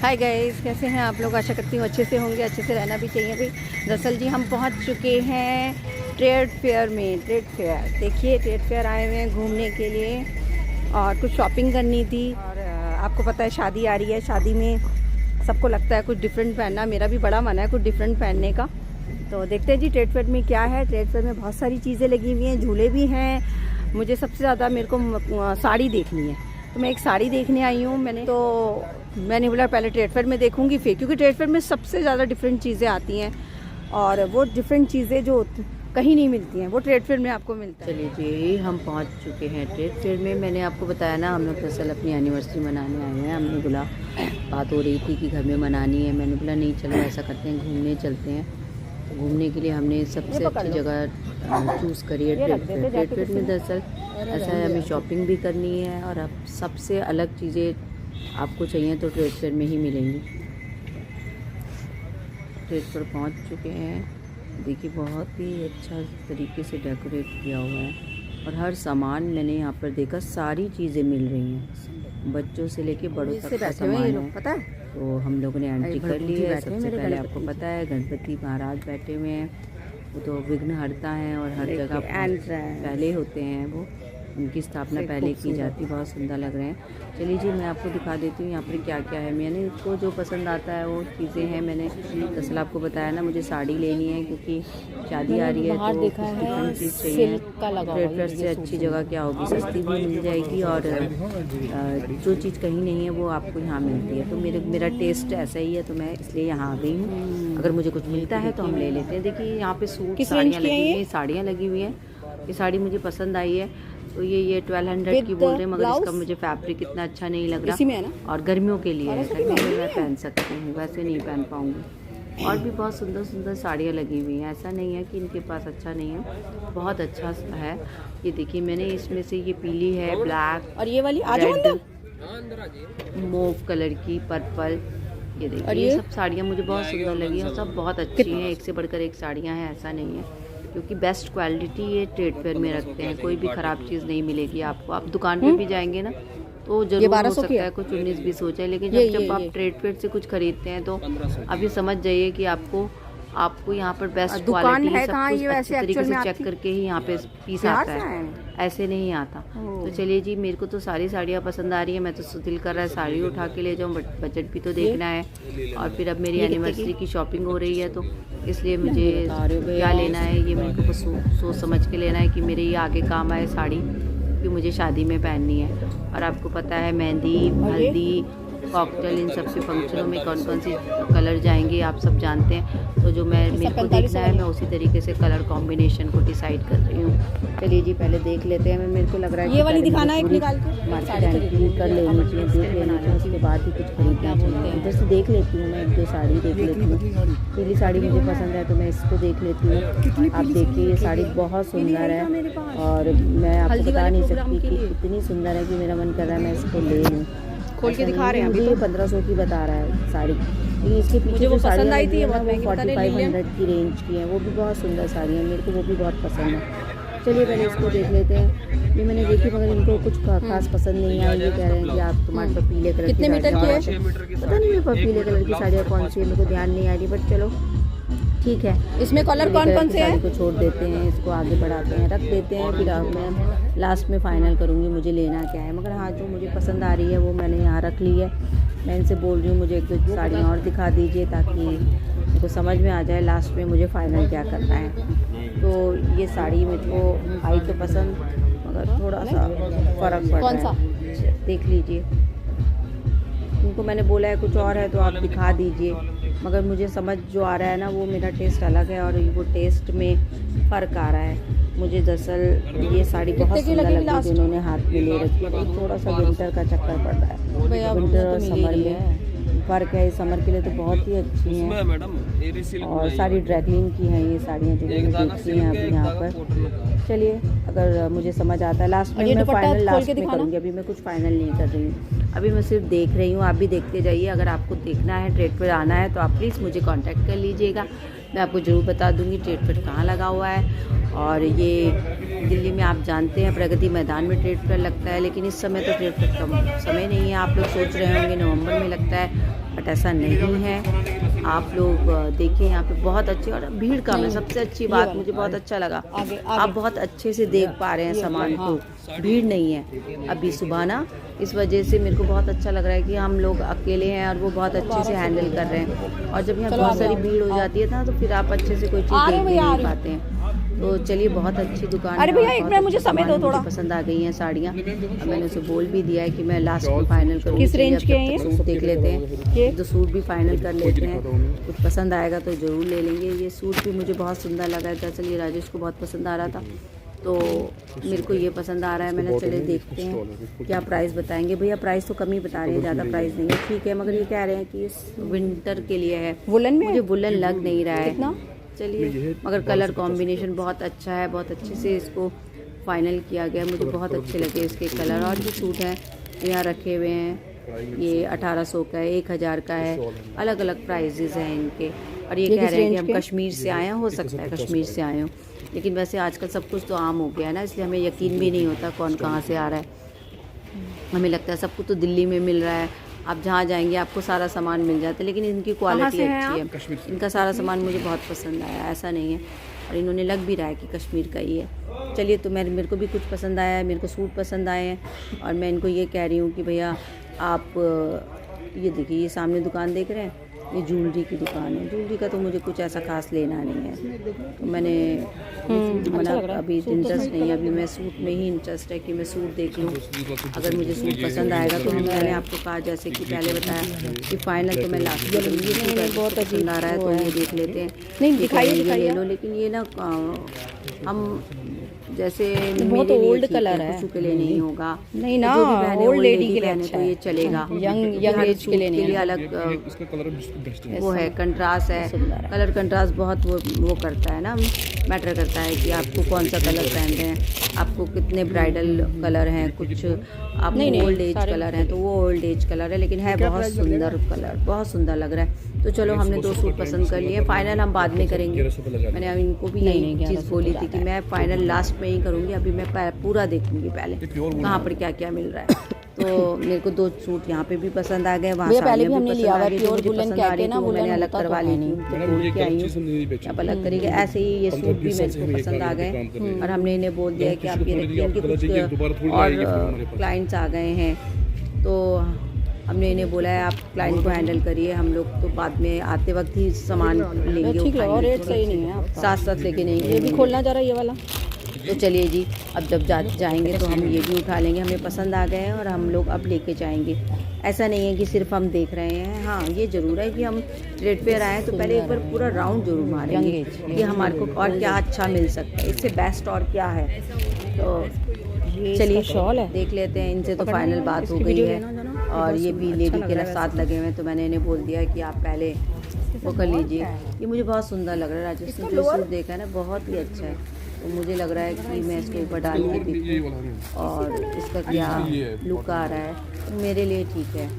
Hi guys, कैसे हैं आप लोग। आशा करती हूँ अच्छे से होंगे, अच्छे से रहना भी चाहिए भाई। दरअसल जी हम पहुँच चुके हैं ट्रेड फेयर में। ट्रेड फेयर देखिए, ट्रेड फेयर आए हुए हैं घूमने के लिए और कुछ शॉपिंग करनी थी। और आपको पता है शादी आ रही है, शादी में सबको लगता है कुछ डिफरेंट पहनना। मेरा भी बड़ा मन है कुछ डिफरेंट पहनने का। तो देखते हैं जी ट्रेड फेयर में क्या है। ट्रेड फेयर में बहुत सारी चीज़ें लगी हुई हैं, झूले भी हैं। मुझे सबसे ज़्यादा मेरे को साड़ी देखनी है, तो मैं एक साड़ी देखने आई हूँ। मैंने बोला पहले ट्रेड फेयर में देखूंगी फिर, क्योंकि ट्रेड फेयर में सबसे ज़्यादा डिफरेंट चीज़ें आती हैं और वो डिफरेंट चीज़ें जो कहीं नहीं मिलती हैं वो ट्रेड फेयर में आपको मिलता है। चलिए जी, हम पहुंच चुके हैं ट्रेड फेयर में। मैंने आपको बताया ना, हम लोग दरअसल अपनी एनिवर्सरी मनाने आए हैं। हमने बोला, बात हो रही थी कि घर में मनानी है। मैंने बोला नहीं, चलो ऐसा करते हैं, घूमने चलते हैं। तो घूमने के लिए हमने सबसे अच्छी जगह चूज़ करी है ट्रेड फेयर। ट्रेड फेयर में दरअसल ऐसा है, हमें शॉपिंग भी करनी है और अब सबसे अलग चीज़ें आपको चाहिए तो ट्रेड फेयर में ही मिलेंगी। ट्रेड फेयर पहुंच चुके हैं। देखिए, बहुत ही अच्छा तरीके से डेकोरेट किया हुआ है और हर सामान मैंने यहाँ पर देखा, सारी चीज़ें मिल रही हैं, बच्चों से लेके बड़ों तक का सामान है। पता है, तो हम लोगों ने एंट्री कर ली है। सबसे पहले आपको पता है गणपति महाराज बैठे हुए हैं। वो तो विघ्न हरता है और हर जगह पहले होते हैं, वो उनकी स्थापना पहले की जाती है। बहुत सुंदर लग रहे हैं। चलिए जी, मैं आपको दिखा देती हूँ यहाँ पर क्या क्या है। मैंने इसको जो पसंद आता है वो चीज़ें हैं। मैंने दरअसल आपको बताया ना, मुझे साड़ी लेनी है क्योंकि शादी आ रही है तो डिफरेंट चीज़ चाहिए। ट्रेड फेयर से अच्छी जगह क्या होगी, सस्ती भी मिल जाएगी और जो चीज़ कहीं नहीं है वो आपको यहाँ मिलती है। तो मेरा टेस्ट ऐसा ही है, तो मैं इसलिए यहाँ आ गई हूँ। अगर मुझे कुछ मिलता है तो हम ले लेते हैं। देखिए यहाँ पे सूट साड़ियाँ लगी हुई हैं, साड़ियाँ लगी हुई हैं। ये साड़ी मुझे पसंद आई है, तो ये 1200 की बोल रहे हैं, मगर इसका मुझे फैब्रिक इतना अच्छा नहीं लग रहा। इसी में है ना? और गर्मियों के लिए है, गर्मियों में मैं पहन सकती हूँ, वैसे नहीं पहन पाऊँगी। और भी बहुत सुंदर सुंदर साड़ियाँ लगी हुई हैं, ऐसा नहीं है कि इनके पास अच्छा नहीं है, बहुत अच्छा है। ये देखिए, मैंने इसमें से ये पीली है, ब्लैक और ये वाली रेड, मोव कलर की, पर्पल, ये देखिए ये सब साड़ियाँ मुझे बहुत सुंदर लगी और सब बहुत अच्छी हैं। एक से बढ़कर एक साड़ियाँ हैं, ऐसा नहीं है, क्योंकि बेस्ट क्वालिटी ये ट्रेड फेयर में रखते हैं। कोई भी ख़राब चीज़ नहीं मिलेगी आपको। आप दुकान पे भी जाएंगे ना तो जरूर हो सकता है कुछ 19-20 हो जाए, लेकिन जब आप ट्रेड फेयर से कुछ खरीदते हैं तो आप ये समझ जाइए कि आपको यहाँ पर बेस्ट क्वालिटी सब कुछ अच्छे तरीके से चेक करके ही यहाँ पे पीस आता है, ऐसे नहीं आता। तो चलिए जी, मेरे को तो सारी साड़ियाँ पसंद आ रही है। मैं तो दिल कर रहा है साड़ी उठा के ले जाऊँ, बट बजट भी तो देखना है। और फिर अब मेरी एनिवर्सरी की शॉपिंग हो रही है, तो इसलिए मुझे क्या लेना है ये मेरे को सोच समझ के लेना है कि मेरे ये आगे काम आए साड़ी, कि मुझे शादी में पहननी है। और आपको पता है मेहंदी, हल्दी, कॉकटेल, इन सब से फंक्शनों में कौन कौन सी कलर जाएंगे आप सब जानते हैं। तो जो मेरे को देखना है, मैं उसी तरीके से कलर कॉम्बिनेशन को डिसाइड कर रही हूँ। चलिए जी, पहले देख लेते हैं। मेरे को लग रहा है ये वाली दिखाना है, निकाल के मार्केट एंट्री कर लेनी चाहिए, देख लेना चाहिए, उसके बाद ही कुछ खरीदना चाहिए। इधर से देख लेती हूँ मैं, 1-2 साड़ी देख लेती हूँ। पीली साड़ी मुझे पसंद है तो मैं इसको देख लेती हूँ। आप देखिए, ये साड़ी बहुत सुंदर है और मैं आपको बता नहीं सकती कि इतनी सुंदर है कि मेरा मन कर रहा है मैं इसको ले लूँ। खोल के दिखा रहे हैं। मुझे 1500 की बता रहा है साड़ी, लेकिन इसके पीछे वो पसंद आई थी, वो 4500 की रेंज की है। वो भी बहुत सुंदर साड़ी है, मेरे को वो भी बहुत पसंद है। चलिए पहले इसको देख लेते हैं। ये मैंने देखी, मगर इनको कुछ खास पसंद नहीं आई। ये कह रहे हैं कि आप तुम्हारे पर पीले कलर कितने मीटर की है पता नहीं मेरे पर पीले कलर की साड़ियाँ कौन सी है, मेरे को ध्यान नहीं आ रही, बट चलो ठीक है। इसमें कलर कौन कौन से हैं? को छोड़ देते हैं, इसको आगे बढ़ाते हैं, रख देते हैं, फिर मैं लास्ट में फ़ाइनल करूँगी मुझे लेना क्या है। मगर हाँ, जो मुझे पसंद आ रही है वो मैंने यहाँ रख ली है। मैं इनसे बोल रही हूँ मुझे 1-2 साड़ियाँ और दिखा दीजिए, ताकि मुझको समझ में आ जाए लास्ट में मुझे फ़ाइनल क्या करना है। तो ये साड़ी मुझको आई तो पसंद, मगर थोड़ा सा फ़र्क पड़ रहा है, देख लीजिए। उनको मैंने बोला है कुछ और है तो आप दिखा दीजिए, मगर मुझे समझ जो आ रहा है ना, वो मेरा टेस्ट अलग है और वो टेस्ट में फ़र्क आ रहा है। मुझे दरअसल ये साड़ी बहुत सुंदर लगी जो उन्होंने हाथ में ले रखी है। थोड़ा सा विंटर का चक्कर पड़ रहा है, विंटर और समर में फ़र्क है। समर के लिए तो बहुत ही अच्छी हैं और सारी ड्रैगलिन की हैं ये साड़ियाँ जो मैंने देखी हैं अभी यहाँ पर। चलिए, अगर मुझे समझ आता है लास्ट में मैं फाइनल लास्ट में करूँगी। अभी मैं कुछ फाइनल नहीं कर रही हूँ, अभी मैं सिर्फ देख रही हूँ। आप भी देखते जाइए। अगर आपको देखना है, ट्रेड फेयर आना है, तो आप प्लीज़ मुझे कांटेक्ट कर लीजिएगा। मैं आपको ज़रूर बता दूँगी ट्रेड फेयर कहाँ लगा हुआ है। और ये दिल्ली में आप जानते हैं प्रगति मैदान में ट्रेड फेयर लगता है, लेकिन इस समय तो ट्रेड फेयर का समय नहीं है। आप लोग सोच रहे होंगे नवंबर में लगता है, बट ऐसा नहीं है। आप लोग देखिए यहाँ पे बहुत अच्छी और भीड़ कम है। सबसे अच्छी बात मुझे बहुत अच्छा लगा, आप बहुत अच्छे से देख पा रहे हैं सामान को, भीड़ नहीं है अभी सुबह ना। इस वजह से मेरे को बहुत अच्छा लग रहा है कि हम लोग अकेले हैं और वो बहुत अच्छे से हैंडल कर रहे हैं। और जब यहाँ बहुत सारी भीड़ हो जाती है ना, तो फिर आप अच्छे से कोई चीज़ देख नहीं पाते हैं। तो चलिए, बहुत अच्छी दुकान है। अरे भैया एक मिनट, मुझे समय दो थोड़ा। पसंद आ गई हैं साड़ियाँ। अब मैंने उसे बोल भी दिया है कि मैं लास्ट में फाइनल करूँगी। किस रेंज के हैं ये? सूट देख लेते हैं, ये तो सूट भी फाइनल कर लेते हैं। कुछ पसंद आएगा तो ज़रूर ले लेंगे। ये सूट भी मुझे बहुत सुंदर लगा है। दरअसल ये राजेश को बहुत पसंद आ रहा था, तो मेरे को ये पसंद आ रहा है। मैंने चले देखते हैं क्या प्राइस बताएंगे। भैया प्राइस तो कम ही बता रहे हैं, ज़्यादा प्राइस नहीं है, ठीक है। मगर ये कह रहे हैं कि इस विंटर के लिए है। वुलन में मुझे वुलन लग नहीं रहा है। कितना? चलिए, मगर कलर कॉम्बिनेशन बहुत अच्छा है, बहुत अच्छे से इसको फाइनल किया गया। मुझे बहुत अच्छे लगे इसके कलर। और भी सूट हैं यहाँ रखे हुए हैं, ये 1800 का है, 1000 का है, अलग अलग प्राइजेज़ हैं इनके। और ये कह रहे हैं कि हम कश्मीर से आए हैं, हो सकता है कश्मीर से आए हों, लेकिन वैसे आजकल सब कुछ तो आम हो गया है ना, इसलिए हमें यकीन भी नहीं होता कौन कहाँ से आ रहा है। हमें लगता है सब कुछ तो दिल्ली में मिल रहा है, आप जहाँ जाएंगे आपको सारा सामान मिल जाता है, लेकिन इनकी क्वालिटी अच्छी है। इनका सारा सामान मुझे बहुत पसंद आया, ऐसा नहीं है। और इन्होंने लग भी रहा है कि कश्मीर का ही है। चलिए, तो मेरे को भी कुछ पसंद आया है, मेरे को सूट पसंद आए हैं। और मैं इनको ये कह रही हूँ कि भैया आप ये देखिए, ये सामने दुकान देख रहे हैं, ये ज्वेलरी की दुकान है। ज्वेलरी का तो मुझे कुछ ऐसा खास लेना नहीं है, तो मैंने मना, अभी इंटरेस्ट नहीं है। अभी मैं सूट में ही इंटरेस्ट है कि मैं सूट देख लूँ। अगर मुझे सूट पसंद आएगा तो मैंने आपको कहा, जैसे कि पहले बताया कि फाइनल तो मैं लास्ट में लूँगी। सूट बहुत पसंद आ रहा है तो ये देख लेते हैं। नहीं, दिखाइए ले लो, लेकिन ये ना हम जैसे बहुत ओल्ड कलर है, के लिए नहीं होगा। नहीं ना, ओल्ड लेडी के लिए अच्छा तो ये चलेगा। यंग एज के लिए नहीं, अलग वो है, कंट्रास्ट है, कलर कंट्रास्ट बहुत वो करता है ना, मैटर करता है कि आपको कौन सा कलर पहन रहे हैं, आपको कितने ब्राइडल कलर हैं, कुछ आप ओल्ड एज कलर हैं तो वो ओल्ड एज कलर है, लेकिन है बहुत सुंदर कलर, बहुत सुंदर लग रहा है। तो चलो, हमने 2 सूट पसंद कर लिए, फाइनल हम बाद में करेंगे। मैंने इनको भी यही चीज़ बोली थी कि मैं फाइनल लास्ट में ही करूँगी, अभी मैं पूरा देखूँगी पहले कहाँ पर क्या क्या मिल रहा है। तो मेरे को 2 सूट यहाँ पे भी पसंद आ गए, वहाँ पहले भी हमने लिया हुआ प्योर वुलन कह के ना, मैंने अलग करवा ली थी, तो बोल के आई हूँ अब अलग करेंगे। ऐसे ही ये सूट भी मेरे को पसंद आ गए और हमने इन्हें बोल दिया कि आप ये रखिए। उनके कुछ और क्लाइंट्स आ गए हैं, तो हमने इन्हें बोला है आप क्लाइंट को हैंडल करिए, हम लोग तो बाद में आते वक्त ही सामान लेंगे। ठीक है, और रेट सही नहीं है, साथ साथ लेके नहीं, ये भी खोलना जा रहा है ये वाला। तो चलिए जी, अब जब जाएंगे तो हम ये भी उठा लेंगे, हमें पसंद आ गए हैं और हम लोग अब लेके जाएंगे। ऐसा नहीं है कि सिर्फ हम देख रहे हैं। हाँ, ये ज़रूर है कि हम ट्रेड फेयर आए तो पहले एक बार पूरा राउंड जरूर मारेंगे कि हमारे को और क्या अच्छा मिल सकता है, इससे बेस्ट और क्या है। तो चलिए, शॉल है, देख लेते हैं। इनसे तो फाइनल बात हो गई है और ये भी लेडी के साथ लगे हुए हैं, तो मैंने इन्हें बोल दिया कि आप पहले वो कर लीजिए। ये मुझे बहुत सुंदर लग रहा है, राजेश ने जो सूट देखा है ना बहुत ही अच्छा है, तो मुझे लग रहा है कि मैं इसके ऊपर डाल के देखूँ और इसका क्या लुक आ रहा है, तो मेरे लिए ठीक है।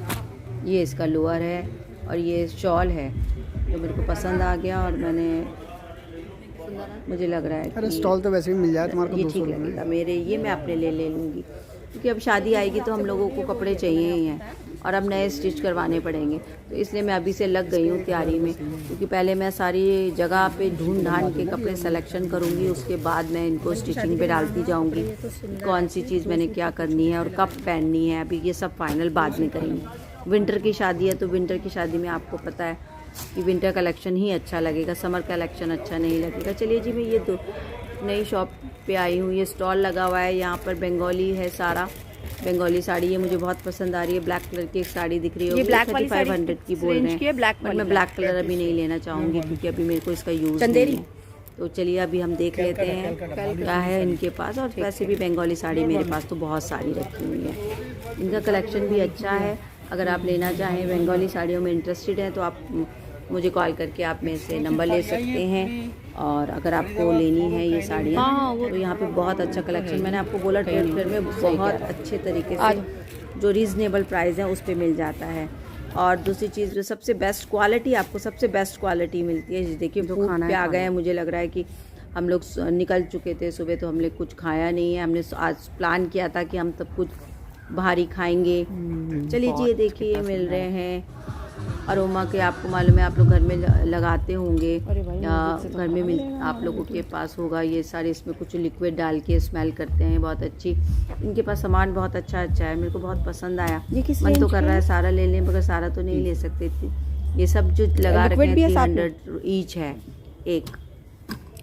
ये इसका लोअर है और ये शॉल है, तो मेरे को पसंद आ गया और मुझे लग रहा है कि स्टॉल तो वैसे भी मिल जाए तुम्हारे को, ये ठीक लगेगा मेरे, ये मैं अपने लिए ले लूँगी, क्योंकि अब शादी आएगी तो हम लोगों को कपड़े चाहिए ही हैं और अब नए स्टिच करवाने पड़ेंगे। तो इसलिए मैं अभी से लग गई हूँ तैयारी में, क्योंकि पहले मैं सारी जगह पे ढूंढ ढांड के कपड़े सेलेक्शन करूँगी, उसके बाद मैं इनको स्टिचिंग पे डालती जाऊँगी, कौन सी चीज़ मैंने क्या करनी है और कब पहननी है। अभी ये सब फाइनल बाद में करेंगे। विंटर की शादी है तो विंटर की शादी में आपको पता है कि विंटर कलेक्शन ही अच्छा लगेगा, समर कलेक्शन अच्छा नहीं लगेगा। चलिए जी, मैं ये नई शॉप पे आई हूँ, ये स्टॉल लगा हुआ है, यहाँ पर बंगाली है, सारा बंगाली साड़ी, ये मुझे बहुत पसंद आ रही है। ब्लैक कलर की एक साड़ी दिख रही है, ये ब्लैक 3500 की बोल रहे हैं, बट मैं ब्लैक कलर अभी नहीं लेना चाहूँगी क्योंकि अभी मेरे को इसका यूज़ नहीं है। तो चलिए, अभी हम देख लेते हैं क्या है इनके पास। और वैसे भी बंगाली साड़ी मेरे पास तो बहुत सारी रखी हुई है, इनका कलेक्शन भी अच्छा है। अगर आप लेना चाहें, बंगाली साड़ियों में इंटरेस्टेड हैं, तो आप मुझे कॉल करके आप मेरे से नंबर ले सकते हैं। और अगर आपको लेनी है ये साड़ियाँ, तो यहाँ पे बहुत अच्छा कलेक्शन, मैंने आपको बोला ट्रेड फेयर में बहुत अच्छे तरीके से जो रीज़नेबल प्राइस है उस पर मिल जाता है। और दूसरी चीज़, जो सबसे बेस्ट क्वालिटी, आपको सबसे बेस्ट क्वालिटी मिलती है। देखिए, फूड पे आ गए हैं, मुझे लग रहा है कि हम लोग निकल चुके थे सुबह, तो हम लोग कुछ खाया नहीं है। हमने आज प्लान किया था कि हम सब कुछ बाहरी खाएंगे। चलिए जी, ये देखिए ये मिल रहे हैं अरोमा के। आपको मालूम है, आप लोग घर में लगाते होंगे या घर में आप लोगों के पास होगा ये सारे। इसमें कुछ लिक्विड डाल के स्मेल करते हैं, बहुत अच्छी। इनके पास सामान बहुत अच्छा है, मेरे को बहुत पसंद आया। मन तो कर रहा है सारा ले लें, मगर सारा तो नहीं ले सकते थे। ये सब जो लगा रखे हैं 300 ईच है एक।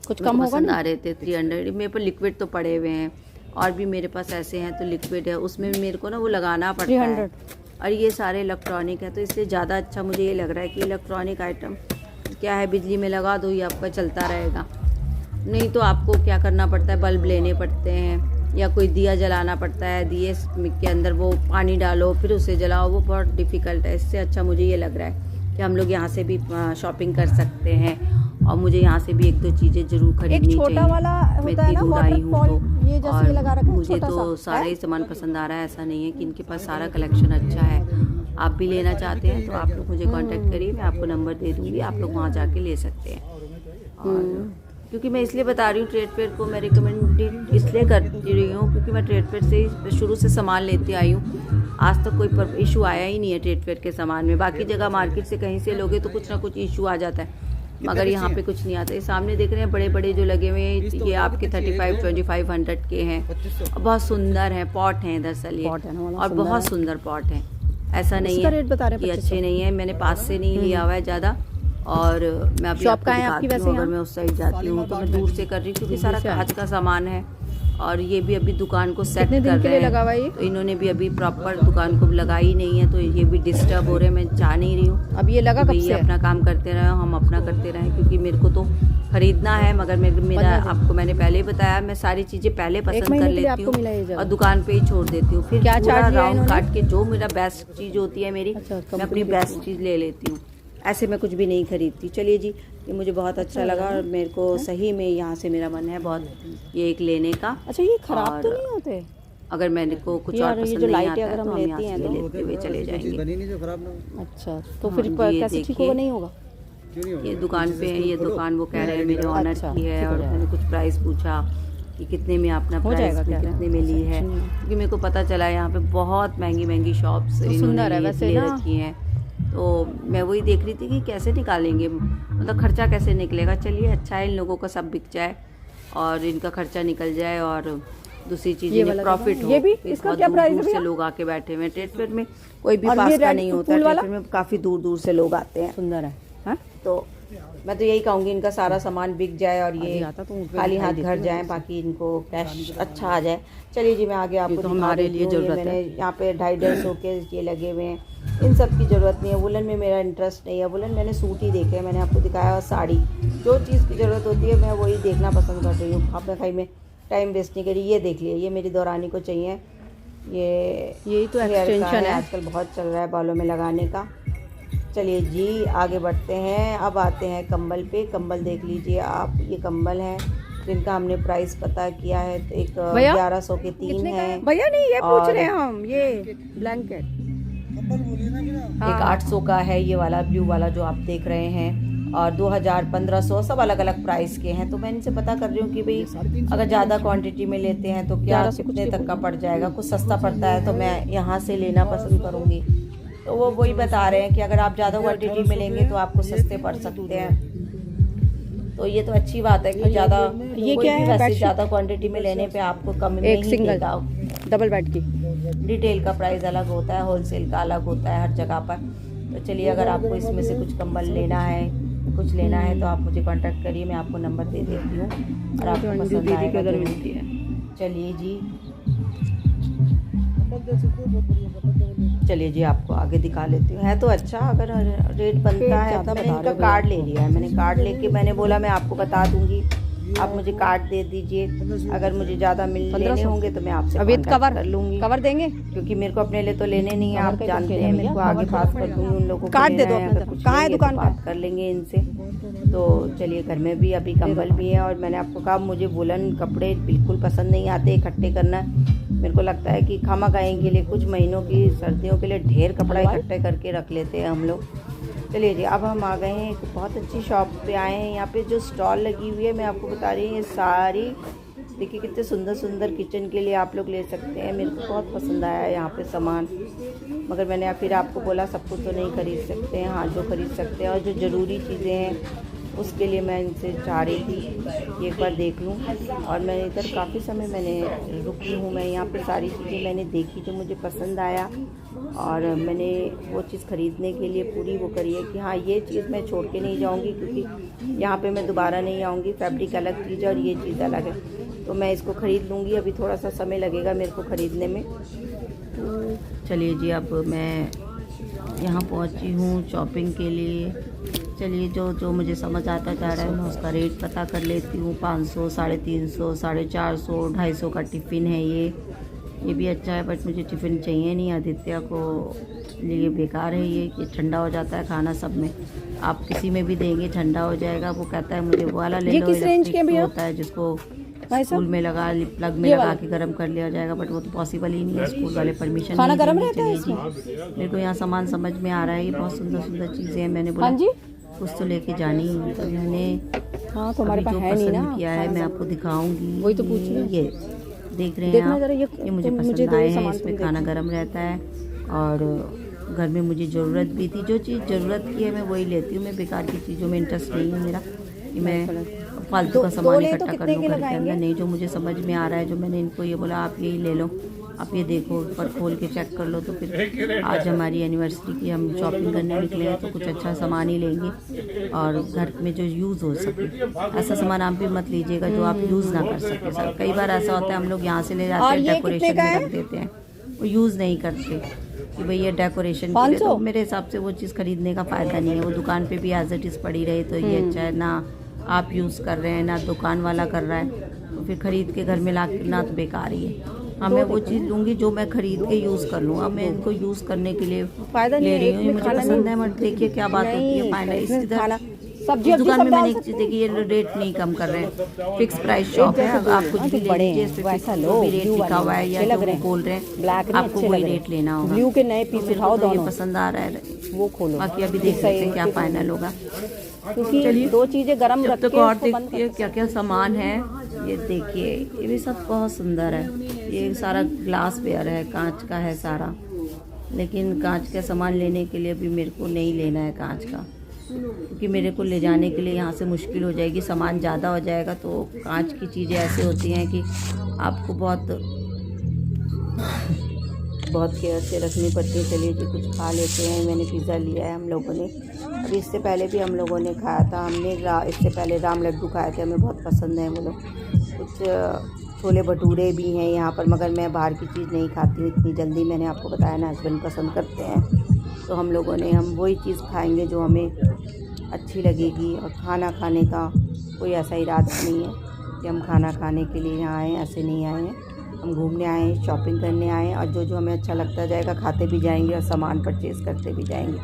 कुछ कम पसंद आ रहे थे 300। मेरे पर लिक्विड तो पड़े हुए हैं और भी मेरे पास ऐसे हैं, तो लिक्विड है उसमें मेरे को ना वो लगाना पड़ता है। और ये सारे इलेक्ट्रॉनिक है, तो इसलिए ज़्यादा अच्छा मुझे ये लग रहा है कि इलेक्ट्रॉनिक आइटम क्या है, बिजली में लगा दो, ये आपका चलता रहेगा। नहीं तो आपको क्या करना पड़ता है, बल्ब लेने पड़ते हैं या कोई दिया जलाना पड़ता है, दिए के अंदर वो पानी डालो फिर उसे जलाओ, वो बहुत डिफ़िकल्ट है। इससे अच्छा मुझे ये लग रहा है कि हम लोग यहाँ से भी शॉपिंग कर सकते हैं। और मुझे यहाँ से भी 1-2 चीज़ें ज़रूर खरीदनी चाहिए। छोटा वाला होता है ना वाटरफॉल, ये जैसे लगा रखा है, मुझे तो सारा ही सामान पसंद आ रहा है। ऐसा नहीं है कि इनके पास सारा कलेक्शन अच्छा है। आप भी लेना चाहते हैं तो आप लोग मुझे कांटेक्ट करिए, मैं आपको नंबर दे दूँगी, आप लोग वहाँ जाके ले सकते हैं। और क्योंकि मैं इसलिए बता रही हूँ, ट्रेड फेयर को मैं रिकमेंडेड इसलिए करती रही हूँ क्योंकि मैं ट्रेड फेयर से शुरू से सामान लेती आई हूँ। आज तक कोई इशू आया ही नहीं है ट्रेड फेयर के सामान में। बाकी जगह मार्केट से कहीं से लोगे तो कुछ ना कुछ इशू आ जाता है, मगर यहाँ पे कुछ नहीं आता। ये सामने देख रहे हैं बड़े बड़े जो लगे हुए हैं, ये आपके 35-2500 के हैं। बहुत सुंदर हैं, पॉट हैं दरअसल ये, और बहुत सुंदर पॉट हैं। ऐसा नहीं है कि अच्छे नहीं है। मैंने पास से नहीं लिया हुआ है ज़्यादा, और मैं अभी शॉप का है आपकी वैसे? अगर मैं उस साइड जाती हूँ तो मैं दूर से कर रही हूँ क्योंकि सारा कांच का सामान है। और ये भी अभी दुकान को सेट कर रहे हैं, तो इन्होंने भी अभी प्रॉपर दुकान को लगाई नहीं है, तो ये भी डिस्टर्ब हो रहे हैं। मैं चाह नहीं रही हूँ अब ये लगा कब से अपना काम करते रहे, हम अपना करते रहें, क्योंकि मेरे को तो खरीदना है। मगर मेरा आपको मैंने पहले ही बताया, मैं सारी चीज़ें पहले पसंद कर लेती हूँ और दुकान पे ही छोड़ देती हूँ। फिर क्या पूरा राउंड काट के जो मेरा बेस्ट चीज़ होती है मेरी, मैं अपनी बेस्ट चीज़ ले लेती हूँ। ऐसे मैं कुछ भी नहीं खरीदती। चलिए जी, ये मुझे बहुत अच्छा लगा और मेरे को सही में यहाँ से मेरा मन है बहुत ये एक लेने का। अच्छा, ये खराब तो नहीं होते? अगर मेरे को कुछ और पसंद नहीं आता है तो हम यहाँ से लेते हुए चले जाएंगे। अच्छा, तो फिर कैसे ठीक होगा? नहीं होगा। ये दुकान पे है, ये दुकान वो कह रहे हैं मेरे ऑनर की है, और मैंने कुछ प्राइस पूछा कि कितने में आपने प्राइस कितने में ली है, क्योंकि मेरे को पता चला यहाँ पे बहुत महंगी महंगी शॉप्स इन्होंने ले रखी हैं। तो मैं वही देख रही थी कि कैसे निकालेंगे, मतलब खर्चा कैसे निकलेगा। चलिए अच्छा है, इन लोगों का सब बिक जाए और इनका खर्चा निकल जाए और दूसरी चीज़ें प्रॉफिट हो। ये भी इसका क्या प्राइस है? से लोग आके बैठे हुए हैं। ट्रेड फेयर में कोई भी पास का नहीं होता, ट्रेड फेयर में काफ़ी दूर दूर से लोग आते हैं। सुंदर है। हाँ, तो मैं तो यही कहूँगी इनका सारा सामान बिक जाए और ये खाली हाथ घर जाए, बाकी इनको कैश अच्छा आ जाए। चलिए जी, मैं आगे आपको तो हमारे लिए ज़रूरत है। यहाँ पे 250 के ये लगे हुए हैं, इन सब की ज़रूरत नहीं है। वुलन में मेरा इंटरेस्ट नहीं है। वुलन मैंने सूट ही देखे, मैंने आपको दिखाया, और साड़ी, जो चीज़ की ज़रूरत होती है मैं वही देखना पसंद कर रही हूँ। आपने खाई में टाइम वेस्ट नहीं करी। ये देख लिए, ये मेरी दौरानी को चाहिए। यही तो एक्सटेंशन है, आजकल बहुत चल रहा है बालों में लगाने का। चलिए जी, आगे बढ़ते हैं। अब आते हैं कंबल पे। कंबल देख लीजिए आप, ये कंबल है जिनका हमने प्राइस पता किया है। तो एक 1100 के 3 हैं। भैया नहीं, ये पूछ रहे हैं हम, ये ब्लैंकेट एक 800 का है, ये वाला ब्लू वाला जो आप देख रहे हैं, और 2000, 1500 सब अलग अलग प्राइस के हैं। तो मैं इनसे पता कर रही हूँ कि भाई अगर ज़्यादा क्वांटिटी में लेते हैं तो क्या कितने तक का पड़ जाएगा। कुछ सस्ता पड़ता है तो मैं यहाँ से लेना पसंद करूँगी। तो वो वही बता रहे हैं कि अगर आप ज़्यादा क्वांटिटी में लेंगे तो आपको सस्ते पड़ सकते हैं। तो ये तो अच्छी बात है कि ज़्यादा, ये क्या है, वैसे ज़्यादा क्वांटिटी में लेने पे आपको कम में एक सिंगल डबल बेड की रिटेल का प्राइस अलग होता है, होलसेल का अलग होता है हर जगह पर। तो चलिए, अगर आपको इसमें से कुछ कंबल लेना है, कुछ लेना है, तो आप मुझे कांटेक्ट करिए, मैं आपको नंबर दे देती हूँ और आपको पसंद आएगा तो मिलती है। चलिए जी, चलिए जी, आपको आगे दिखा लेती हूँ। है तो अच्छा, अगर रेट बनता है। मैंने इनका कार्ड ले लिया है, मैंने कार्ड लेके मैंने बोला मैं आपको बता दूंगी, आप मुझे कार्ड दे दीजिए। अगर मुझे ज़्यादा लेने होंगे तो मैं आपसे कवर कर लूँगी। कवर देंगे क्योंकि मेरे को अपने लिए तो लेने नहीं है, आप जानते हैं। मेरे को आगे पास कर दूँगी उन लोगों को। कार्ड दे दो अपना, कहाँ है दुकान, बात कर लेंगे इनसे। तो चलिए, घर में भी अभी कंबल भी है, और मैंने आपको कहा मुझे वुलन कपड़े बिल्कुल पसंद नहीं आते इकट्ठे करना। मेरे को लगता है कि खामा खाएँ के लिए कुछ महीनों की सर्दियों के लिए ढेर कपड़ा इकट्ठे करके रख लेते हैं हम लोग। चलिए जी, अब हम आ गए हैं एक बहुत अच्छी शॉप पे आए हैं। यहाँ पे जो स्टॉल लगी हुई है मैं आपको बता रही हूँ, ये सारी देखिए कितने सुंदर सुंदर किचन के लिए आप लोग ले सकते हैं। मेरे को बहुत पसंद आया है यहाँ पे सामान, मगर मैंने फिर आपको बोला सब कुछ तो नहीं खरीद सकते हैं। हाँ, जो खरीद सकते हैं और जो ज़रूरी चीज़ें हैं उसके लिए मैं इनसे चाह रही थी कि एक बार देख लूँ। और मैं इधर काफ़ी समय मैंने रुकी हूँ। मैं यहाँ पे सारी चीज़ें मैंने देखी जो मुझे पसंद आया, और मैंने वो चीज़ ख़रीदने के लिए पूरी वो करी है कि हाँ ये चीज़ मैं छोड़ के नहीं जाऊँगी, क्योंकि यहाँ पे मैं दोबारा नहीं आऊँगी। फैब्रिक अलग चीज़ है और ये चीज़ अलग है, तो मैं इसको ख़रीद लूँगी। अभी थोड़ा सा समय लगेगा मेरे को ख़रीदने में। तो चलिए जी, अब मैं यहाँ पहुँची हूँ शॉपिंग के लिए। चलिए, जो मुझे समझ आता जा रहा है मैं उसका रेट पता कर लेती हूँ। 500, 350, 450, 250 का टिफ़िन है ये भी अच्छा है, बट मुझे टिफ़िन चाहिए नहीं। आदित्य को लिए बेकार है ये कि ठंडा हो जाता है खाना सब में। आप किसी में भी देंगे ठंडा हो जाएगा। वो कहता है मुझे वो वाला ले लो, किस रेंज के भैया? होता है जिसको स्कूल में लगा प्लग में लगा के गर्म कर लिया जाएगा, बट वो तो पॉसिबल ही नहीं है। स्कूल वाले परमिशन खाना नहीं गर्म देंगे। रहता है चलिए जी, मेरे को यहाँ सामान समझ में आ रहा है। ये बहुत सुंदर सुंदर चीज़ें हैं। मैंने बोला हाँ जी, कुछ तो लेके जानी है, तो मैंने हाँ तो हमारे अभी पास जो है नहीं पसंद ना। किया है मैं आपको दिखाऊंगी। वही तो पूछ रही हूँ। ये देख रहे हैं देखना आप, जरा ये मुझे मुझे पसंद तो ये आए हैं। सामान इसमें तुम खाना गर्म रहता है और घर में मुझे ज़रूरत भी थी। जो चीज़ ज़रूरत की है मैं वही लेती हूँ। मैं बेकार की चीज़ों में इंटरेस्ट नहीं है मेरा कि मैं फालतू का सामान ले तो इकट्ठा कर कितने लूँ के घर के लगाएंगे? अंदर। नहीं, जो मुझे समझ में आ रहा है, जो मैंने इनको ये बोला आप यही ले लो, आप ये देखो, ऊपर खोल के चेक कर लो। तो फिर आज हमारी एनिवर्सरी की हम शॉपिंग करने निकले हैं, तो कुछ अच्छा सामान ही लेंगे और घर में जो यूज़ हो सके। ऐसा सामान आप भी मत लीजिएगा जो आप यूज़ ना कर सके। सर कई बार ऐसा होता है हम लोग यहाँ से ले जाते हैं, डेकोरेशन में रख देते हैं, वो यूज़ नहीं करते कि भाई ये डेकोरेशन के लिए। तो मेरे हिसाब से वो चीज़ खरीदने का फ़ायदा नहीं है। वो दुकान पे भी एज इट इज़ पड़ी रही तो ये अच्छा है। ना आप यूज़ कर रहे हैं ना दुकान वाला कर रहा है, तो फिर ख़रीद के घर में ला के ना तो बेकार ही है। हाँ, मैं वो चीज़ लूँगी जो मैं ख़रीद के यूज़ कर लूँ। अब मैं इनको यूज़ करने के लिए फायदा ले नहीं रही है, हूँ। ये मुझे पसंद है, मत देखिए क्या बात होती है। फाइनल इस सब्जी इस दुकान में मैंने एक चीज़ देखी, ये रेट नहीं कम कर रहे हैं। फिक्स प्राइस शॉप है, अब आप कुछ भी ले लीजिए, इस पे फिक्स जो भी रेट लिखा हुआ है या जो वो बोल रहे हैं आपको वही रेट लेना होगा। ब्लू के नए पीस उठाओ, दोनों पसंद आ रहा है वो खोलो, बाकी अभी देख सकते हैं क्या फाइनल होगा। क्योंकि दो चीज़ें गर्म रख तो के और उसको बंद देखिए क्या क्या सामान है। ये देखिए, ये भी सब बहुत सुंदर है। ये सारा ग्लास वेयर है, कांच का है सारा, लेकिन कांच का सामान लेने के लिए भी मेरे को नहीं लेना है कांच का, क्योंकि मेरे को ले जाने के लिए यहाँ से मुश्किल हो जाएगी, सामान ज़्यादा हो जाएगा। तो कांच की चीज़ें ऐसे होती हैं कि आपको बहुत केयर से रखनी पड़ती है। चलिए जी, कुछ खा लेते हैं। मैंने पिज़्ज़ा लिया है हम लोगों ने। अभी इससे पहले भी हम लोगों ने खाया था। हमने इससे पहले राम लड्डू खाए थे, हमें बहुत पसंद है वो लोग। कुछ छोले भटूरे भी हैं यहाँ पर, मगर मैं बाहर की चीज़ नहीं खाती हूँ इतनी जल्दी। मैंने आपको बताया ना, हस्बैंड पसंद करते हैं, तो हम वही चीज़ खाएंगे जो हमें अच्छी लगेगी। और खाना खाने का कोई ऐसा इरादा नहीं है कि हम खाना खाने के लिए यहाँ आए, ऐसे नहीं आए हैं। हम घूमने आए हैं, शॉपिंग करने आए हैं, और जो जो हमें अच्छा लगता जाएगा खाते भी जाएंगे और सामान परचेज़ करते भी जाएंगे।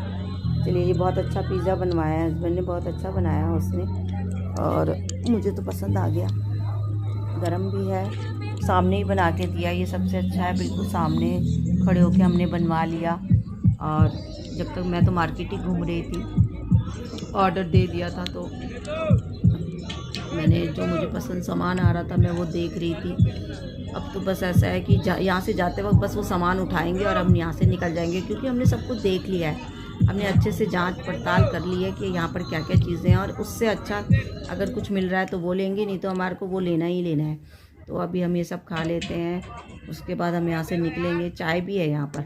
चलिए, ये बहुत अच्छा पिज़्ज़ा बनवाया है हस्बैंड ने, बहुत अच्छा बनाया उसने, और मुझे तो पसंद आ गया। गरम भी है, सामने ही बना के दिया, ये सबसे अच्छा है। बिल्कुल सामने खड़े होके हमने बनवा लिया। और जब तक मैं तो मार्केट ही घूम रही थी, ऑर्डर दे दिया था, तो मैंने जो मुझे पसंद सामान आ रहा था मैं वो देख रही थी। अब तो बस ऐसा है कि यहाँ से जाते वक्त बस वो सामान उठाएंगे और हम यहाँ से निकल जाएंगे, क्योंकि हमने सब कुछ देख लिया है। हमने अच्छे से जांच पड़ताल कर ली है कि यहाँ पर क्या क्या चीज़ें हैं, और उससे अच्छा अगर कुछ मिल रहा है तो वो लेंगे, नहीं तो हमारे को वो लेना ही लेना है। तो अभी हम ये सब खा लेते हैं, उसके बाद हम यहाँ से निकलेंगे। चाय भी है यहाँ पर,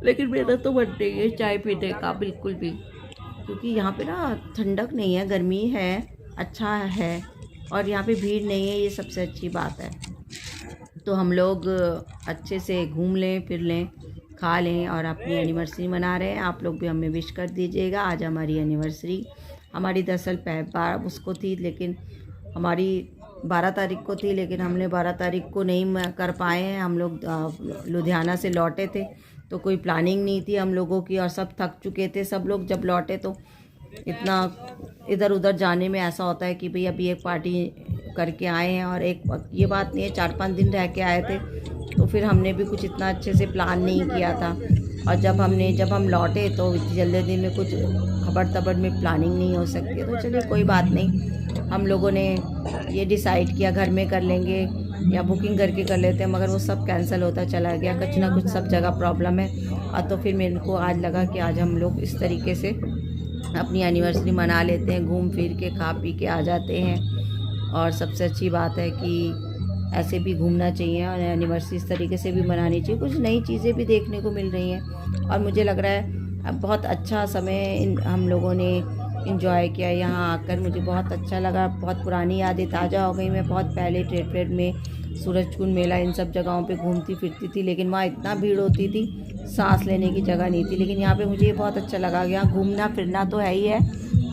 लेकिन मेरा तो मन नहीं है चाय पीने का बिल्कुल भी, क्योंकि यहाँ पे ना ठंडक नहीं है, गर्मी है, अच्छा है, और यहाँ पे भीड़ नहीं है। ये सबसे अच्छी बात है। तो हम लोग अच्छे से घूम लें, फिर लें, खा लें, और अपनी एनिवर्सरी मना रहे हैं। आप लोग भी हमें विश कर दीजिएगा। आज हमारी एनिवर्सरी, हमारी दरअसल उसको थी, लेकिन हमारी 12 तारीख को थी, लेकिन हमने 12 तारीख को नहीं कर पाए हैं। हम लोग लुधियाना से लौटे थे, तो कोई प्लानिंग नहीं थी हम लोगों की, और सब थक चुके थे सब लोग। जब लौटे तो इतना इधर उधर जाने में ऐसा होता है कि भाई अभी एक पार्टी करके आए हैं, और एक ये बात नहीं है 4-5 दिन रह के आए थे, तो फिर हमने भी कुछ इतना अच्छे से प्लान नहीं किया था। और जब हम लौटे तो जल्दी में कुछ खबर तबर में प्लानिंग नहीं हो सकती, तो चलिए कोई बात नहीं। हम लोगों ने ये डिसाइड किया घर में कर लेंगे या बुकिंग करके कर लेते हैं, मगर वो सब कैंसिल होता चला गया, कुछ ना कुछ सब जगह प्रॉब्लम है। और तो फिर मेरे को आज लगा कि आज हम लोग इस तरीके से अपनी एनिवर्सरी मना लेते हैं, घूम फिर के खा पी के आ जाते हैं। और सबसे अच्छी बात है कि ऐसे भी घूमना चाहिए और एनिवर्सरी इस तरीके से भी मनानी चाहिए, कुछ नई चीज़ें भी देखने को मिल रही हैं। और मुझे लग रहा है अब बहुत अच्छा समय हम लोगों ने इंजॉय किया यहाँ आकर, मुझे बहुत अच्छा लगा, बहुत पुरानी यादें ताज़ा हो गई। मैं बहुत पहले ट्रेड फेयर में, सूरजकुंड मेला, इन सब जगहों पे घूमती फिरती थी, लेकिन वहाँ इतना भीड़ होती थी, सांस लेने की जगह नहीं थी। लेकिन यहाँ पे मुझे ये बहुत अच्छा लगा, यहाँ घूमना फिरना तो है ही है,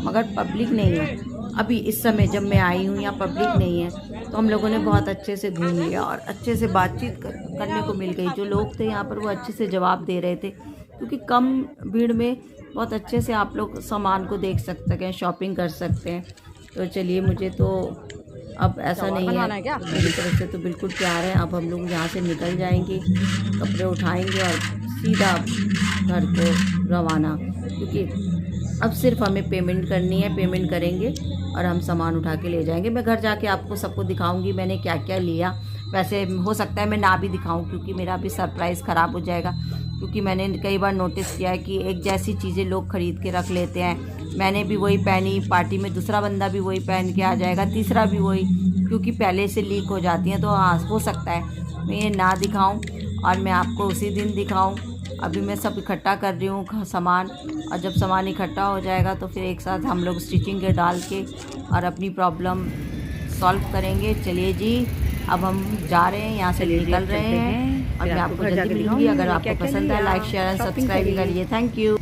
मगर पब्लिक नहीं है। अभी इस समय जब मैं आई हूँ यहाँ पब्लिक नहीं है, तो हम लोगों ने बहुत अच्छे से घूम लिया और अच्छे से बातचीत करने को मिल गई। जो लोग थे यहाँ पर वो अच्छे से जवाब दे रहे थे, क्योंकि कम भीड़ में बहुत अच्छे से आप लोग सामान को देख सकते हैं, शॉपिंग कर सकते हैं। तो चलिए, मुझे तो अब ऐसा नहीं है, मेरी तरफ से तो बिल्कुल तैयार है। अब हम लोग यहाँ से निकल जाएंगे, कपड़े उठाएंगे और सीधा घर को रवाना, क्योंकि अब सिर्फ हमें पेमेंट करनी है, पेमेंट करेंगे और हम सामान उठा के ले जाएंगे। मैं घर जाके आपको सबको दिखाऊंगी मैंने क्या क्या लिया। वैसे हो सकता है मैं ना भी दिखाऊं, क्योंकि मेरा भी सरप्राइज़ ख़राब हो जाएगा, क्योंकि मैंने कई बार नोटिस किया है कि एक जैसी चीज़ें लोग ख़रीद के रख लेते हैं। मैंने भी वही पहनी, पार्टी में दूसरा बंदा भी वही पहन के आ जाएगा, तीसरा भी वही, क्योंकि पहले से लीक हो जाती हैं। तो हाँ, हो सकता है मैं ये ना दिखाऊं और मैं आपको उसी दिन दिखाऊं। अभी मैं सब इकट्ठा कर रही हूँ सामान, और जब सामान इकट्ठा हो जाएगा तो फिर एक साथ हम लोग स्टिचिंग के डाल के और अपनी प्रॉब्लम सॉल्व करेंगे। चलिए जी, अब हम जा रहे हैं, यहाँ से निकल रहे हैं और मैं आपको जल्दी मिलूंगी। अगर आपको पसंद है, लाइक शेयर एंड सब्सक्राइब करिए। Thank you.